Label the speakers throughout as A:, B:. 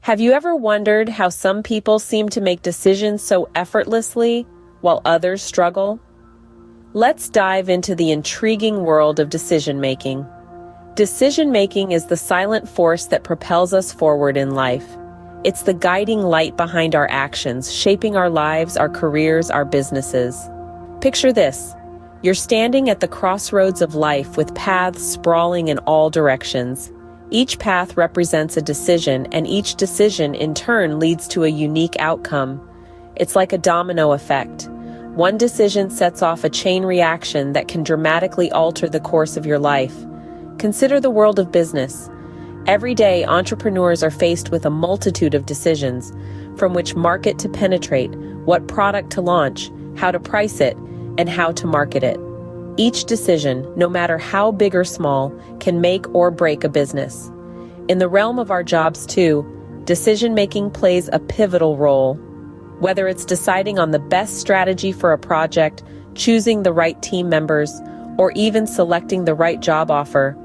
A: Have you ever wondered how some people seem to make decisions so effortlessly while others struggle? Let's dive into the intriguing world of decision-making. Decision-making is the silent force that propels us forward in life. It's the guiding light behind our actions, shaping our lives, our careers, our businesses. Picture this. You're standing at the crossroads of life with paths sprawling in all directions. Each path represents a decision, and each decision in turn leads to a unique outcome. It's like a domino effect. One decision sets off a chain reaction that can dramatically alter the course of your life. Consider the world of business. Every day, entrepreneurs are faced with a multitude of decisions, from which market to penetrate, what product to launch, how to price it, and how to market it. Each decision, no matter how big or small, can make or break a business. In the realm of our jobs too, decision-making plays a pivotal role. Whether it's deciding on the best strategy for a project, choosing the right team members, or even selecting the right job offer,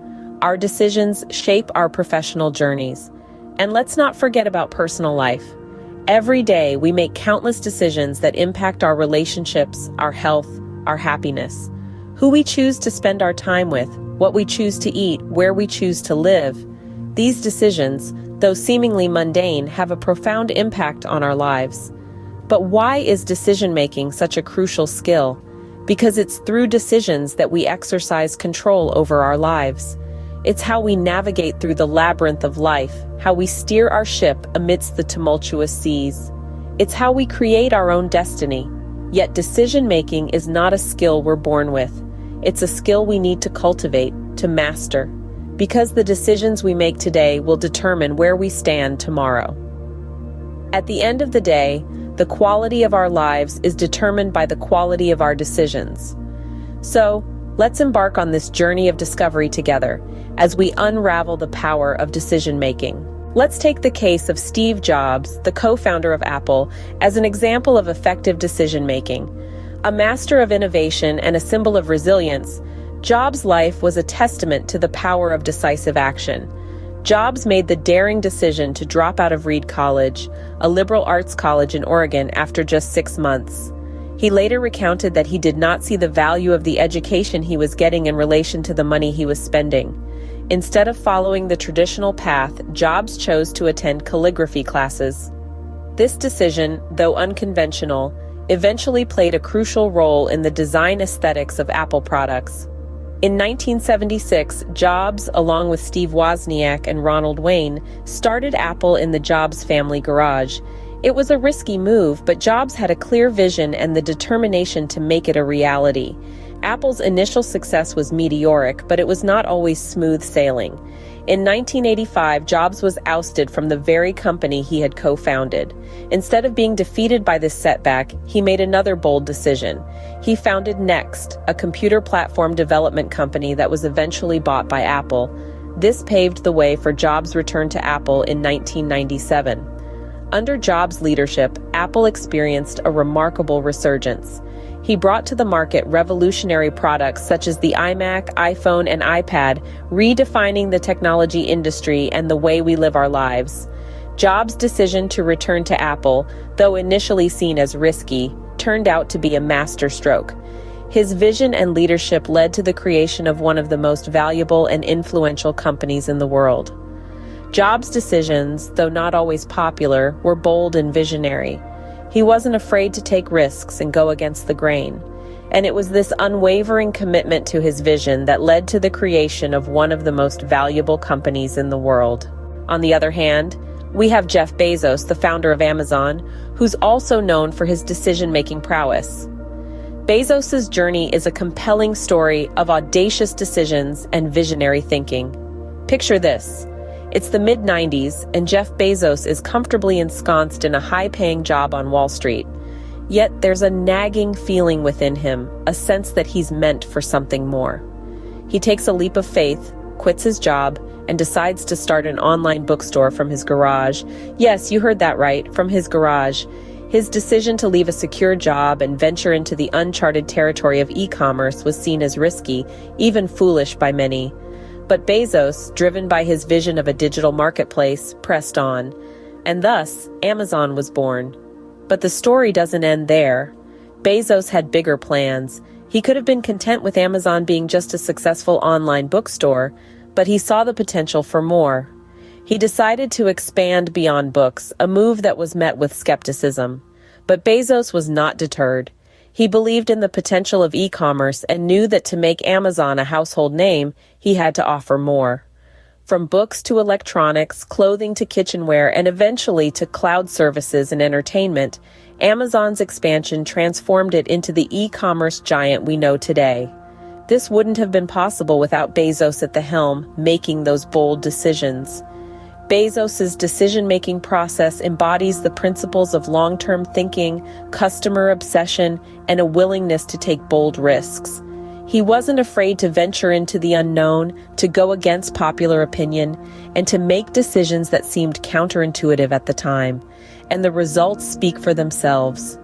A: our decisions shape our professional journeys. And let's not forget about personal life. Every day, we make countless decisions that impact our relationships, our health, our happiness. Who we choose to spend our time with, what we choose to eat, where we choose to live. These decisions, though seemingly mundane, have a profound impact on our lives. But why is decision-making such a crucial skill? Because it's through decisions that we exercise control over our lives. It's how we navigate through the labyrinth of life, how we steer our ship amidst the tumultuous seas. It's how we create our own destiny. Yet decision-making is not a skill we're born with. It's a skill we need to cultivate, to master, because the decisions we make today will determine where we stand tomorrow. At the end of the day, the quality of our lives is determined by the quality of our decisions. So, let's embark on this journey of discovery together as we unravel the power of decision-making. Let's take the case of Steve Jobs, the co-founder of Apple, as an example of effective decision-making. A master of innovation and a symbol of resilience, Jobs' life was a testament to the power of decisive action. Jobs made the daring decision to drop out of Reed College, a liberal arts college in Oregon, after just 6 months. He later recounted that he did not see the value of the education he was getting in relation to the money he was spending. Instead of following the traditional path, Jobs chose to attend calligraphy classes. This decision, though unconventional, eventually played a crucial role in the design aesthetics of Apple products. In 1976, Jobs, along with Steve Wozniak and Ronald Wayne, started Apple in the Jobs family garage. It was a risky move, but Jobs had a clear vision and the determination to make it a reality. Apple's initial success was meteoric, but it was not always smooth sailing. In 1985, Jobs was ousted from the very company he had co-founded. Instead of being defeated by this setback, he made another bold decision. He founded Next, a computer platform development company that was eventually bought by Apple. This paved the way for Jobs' return to Apple in 1997. Under Jobs' leadership, Apple experienced a remarkable resurgence. He brought to the market revolutionary products such as the iMac, iPhone, and iPad, redefining the technology industry and the way we live our lives. Jobs' decision to return to Apple, though initially seen as risky, turned out to be a masterstroke. His vision and leadership led to the creation of one of the most valuable and influential companies in the world. Jobs' decisions, though not always popular, were bold and visionary. He wasn't afraid to take risks and go against the grain. And it was this unwavering commitment to his vision that led to the creation of one of the most valuable companies in the world. On the other hand, we have Jeff Bezos, the founder of Amazon, who's also known for his decision-making prowess. Bezos's journey is a compelling story of audacious decisions and visionary thinking. Picture this. It's the mid-90s, and Jeff Bezos is comfortably ensconced in a high-paying job on Wall Street. Yet there's a nagging feeling within him, a sense that he's meant for something more. He takes a leap of faith, quits his job, and decides to start an online bookstore from his garage. Yes, you heard that right, from his garage. His decision to leave a secure job and venture into the uncharted territory of e-commerce was seen as risky, even foolish by many. But Bezos, driven by his vision of a digital marketplace, pressed on. and thus, Amazon was born. But the story doesn't end there. Bezos had bigger plans. He could have been content with Amazon being just a successful online bookstore, but he saw the potential for more. He decided to expand beyond books, a move that was met with skepticism. But Bezos was not deterred. He believed in the potential of e-commerce and knew that to make Amazon a household name, he had to offer more. From books to electronics, clothing to kitchenware, and eventually to cloud services and entertainment, Amazon's expansion transformed it into the e-commerce giant we know today. This wouldn't have been possible without Bezos at the helm, making those bold decisions. Bezos's decision-making process embodies the principles of long-term thinking, customer obsession, and a willingness to take bold risks. He wasn't afraid to venture into the unknown, to go against popular opinion, and to make decisions that seemed counterintuitive at the time. And the results speak for themselves.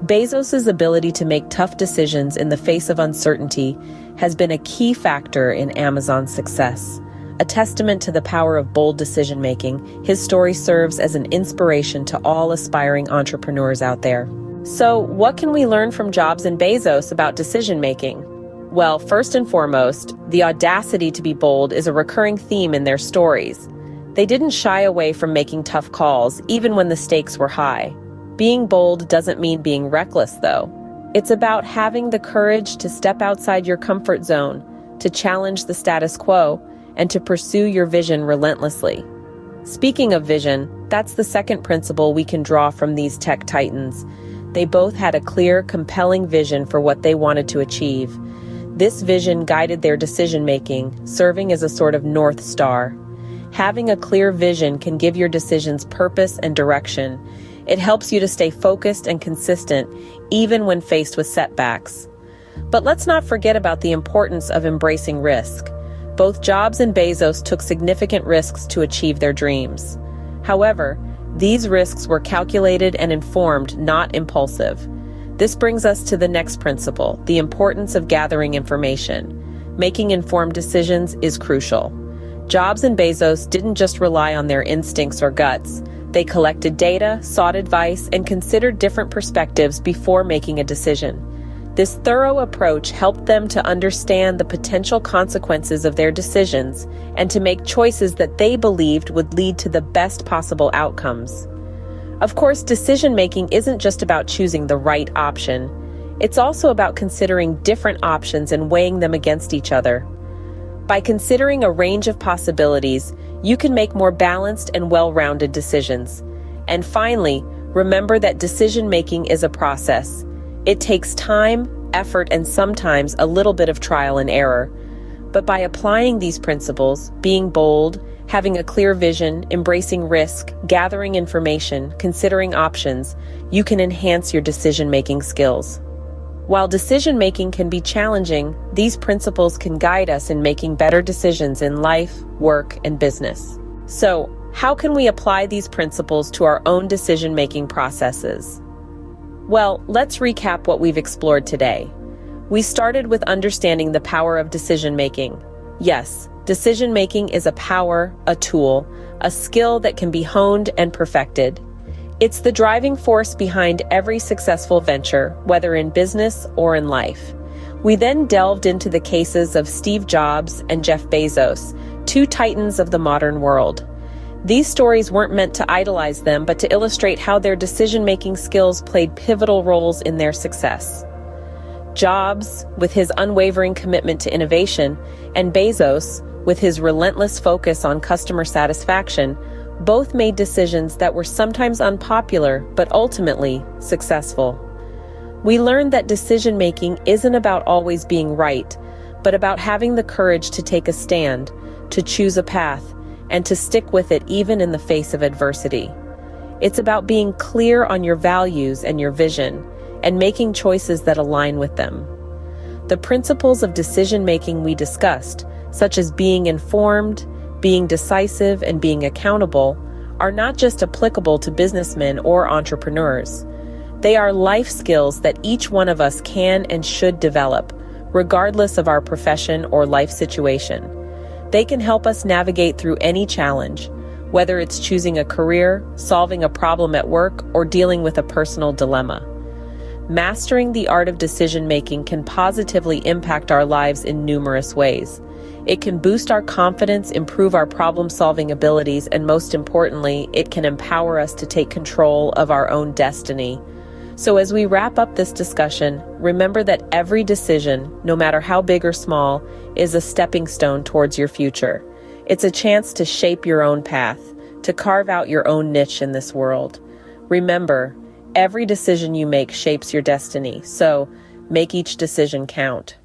A: Bezos's ability to make tough decisions in the face of uncertainty has been a key factor in Amazon's success. A testament to the power of bold decision-making, his story serves as an inspiration to all aspiring entrepreneurs out there. So, what can we learn from Jobs and Bezos about decision-making? Well, first and foremost, the audacity to be bold is a recurring theme in their stories. They didn't shy away from making tough calls, even when the stakes were high. Being bold doesn't mean being reckless, though. It's about having the courage to step outside your comfort zone, to challenge the status quo, and to pursue your vision relentlessly. Speaking of vision, that's the second principle we can draw from these tech titans. They both had a clear, compelling vision for what they wanted to achieve. This vision guided their decision-making, serving as a sort of North Star. Having a clear vision can give your decisions purpose and direction. It helps you to stay focused and consistent, even when faced with setbacks. But let's not forget about the importance of embracing risk. Both Jobs and Bezos took significant risks to achieve their dreams. However, these risks were calculated and informed, not impulsive. This brings us to the next principle, the importance of gathering information. Making informed decisions is crucial. Jobs and Bezos didn't just rely on their instincts or guts. They collected data, sought advice, and considered different perspectives before making a decision. This thorough approach helped them to understand the potential consequences of their decisions and to make choices that they believed would lead to the best possible outcomes. Of course, decision-making isn't just about choosing the right option. It's also about considering different options and weighing them against each other. By considering a range of possibilities, you can make more balanced and well-rounded decisions. And finally, remember that decision-making is a process. It takes time, effort, and sometimes a little bit of trial and error. But by applying these principles, being bold, having a clear vision, embracing risk, gathering information, considering options, you can enhance your decision-making skills. While decision-making can be challenging, these principles can guide us in making better decisions in life, work, and business. So, how can we apply these principles to our own decision-making processes? Well, let's recap what we've explored today. We started with understanding the power of decision-making. Yes, decision-making is a power, a tool, a skill that can be honed and perfected. It's the driving force behind every successful venture, whether in business or in life. We then delved into the cases of Steve Jobs and Jeff Bezos, two titans of the modern world. These stories weren't meant to idolize them, but to illustrate how their decision-making skills played pivotal roles in their success. Jobs, with his unwavering commitment to innovation, and Bezos, with his relentless focus on customer satisfaction, both made decisions that were sometimes unpopular, but ultimately successful. We learned that decision-making isn't about always being right, but about having the courage to take a stand, to choose a path, and to stick with it even in the face of adversity. It's about being clear on your values and your vision, and making choices that align with them. The principles of decision-making we discussed, such as being informed, being decisive, and being accountable, are not just applicable to businessmen or entrepreneurs. They are life skills that each one of us can and should develop, regardless of our profession or life situation. They can help us navigate through any challenge, whether it's choosing a career, solving a problem at work, or dealing with a personal dilemma. Mastering the art of decision-making can positively impact our lives in numerous ways. It can boost our confidence, improve our problem-solving abilities, and most importantly, it can empower us to take control of our own destiny. So as we wrap up this discussion, remember that every decision, no matter how big or small, is a stepping stone towards your future. It's a chance to shape your own path, to carve out your own niche in this world. Remember, every decision you make shapes your destiny, so make each decision count.